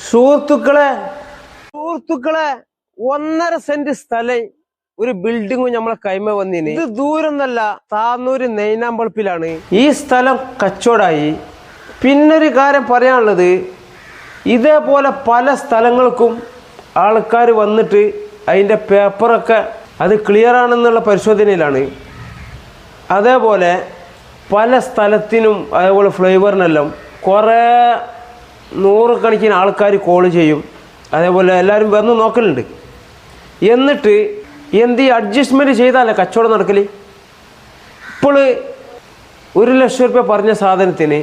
സുഹൃത്തുക്കളെ 1.5 സെന്റ് സ്ഥലം ഒരു ബിൽഡിങ്ങും നമ്മളെ കൈമ വന്നിന്. ഇത് ദൂരൊന്നല്ല, താന്നൂര് നെയ്നാമ്പളപ്പിലാണ്. ഈ സ്ഥലം കച്ചവടായി. പിന്നൊരു കാര്യം പറയാനുള്ളത്, ഇതേപോലെ പല സ്ഥലങ്ങൾക്കും ആൾക്കാർ വന്നിട്ട് അതിൻ്റെ പേപ്പറൊക്കെ അത് ക്ലിയർ ആണെന്നുള്ള പരിശോധനയിലാണ്. അതേപോലെ പല സ്ഥലത്തിനും അതേപോലെ ഫ്ലേവറിനെല്ലാം കുറേ 100 കണക്കിന് ആൾക്കാർ കോൾ ചെയ്യും. അതേപോലെ എല്ലാവരും വന്ന് നോക്കലുണ്ട്. എന്നിട്ട് എന്ത് അഡ്ജസ്റ്റ്മെൻറ്റ് ചെയ്താലേ കച്ചവടം നടക്കല്. ഇപ്പോൾ 1 ലക്ഷം രൂപ പറഞ്ഞ സാധനത്തിന്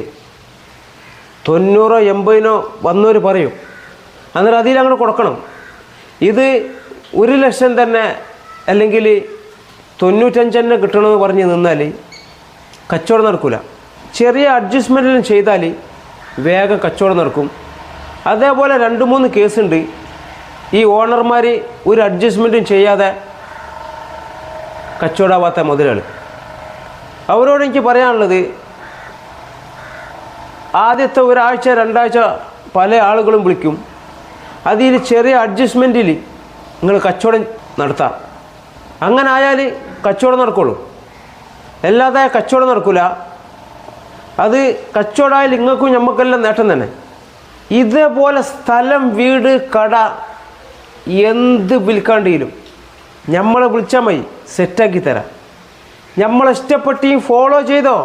90 80 വന്നവർ പറയും. അന്നേരം അതിലങ്ങോട്ട് കൊടുക്കണം. ഇത് 1 ലക്ഷം തന്നെ അല്ലെങ്കിൽ 95 തന്നെ കിട്ടണമെന്ന് പറഞ്ഞ് നിന്നാൽ കച്ചവടം നടക്കില്ല. ചെറിയ അഡ്ജസ്റ്റ്മെൻറ്റെല്ലാം ചെയ്താൽ വേഗം കച്ചവടം നടക്കും. അതേപോലെ 2-3 കേസുണ്ട്. ഈ ഓണർമാർ ഒരു അഡ്ജസ്റ്റ്മെൻറ്റും ചെയ്യാതെ കച്ചവടമാവാത്ത മുതലാളി. അവരോട് എനിക്ക് പറയാനുള്ളത്, ആദ്യത്തെ 1 ആഴ്ച 2 ആഴ്ച പല ആളുകളും വിളിക്കും. അതിൽ ചെറിയ അഡ്ജസ്റ്റ്മെൻറ്റിൽ നിങ്ങൾ കച്ചവടം നടത്താം. അങ്ങനെ ആയാൽ കച്ചവടം നടക്കുള്ളൂ. അല്ലാതെ കച്ചവടം നടക്കില്ല. അത് കച്ചവടമായാൽ നിങ്ങൾക്കും ഞമ്മക്കെല്ലാം നേട്ടം തന്നെ. ഇതേപോലെ സ്ഥലം, വീട്, കട എന്ത് വിൽക്കാണ്ടെങ്കിലും നമ്മളെ വിളിച്ചാൽ മതി, സെറ്റാക്കി തരാം. നമ്മളെ ഇഷ്ടപ്പെട്ട് ഫോളോ ചെയ്തോ,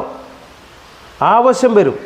ആവശ്യം വരും.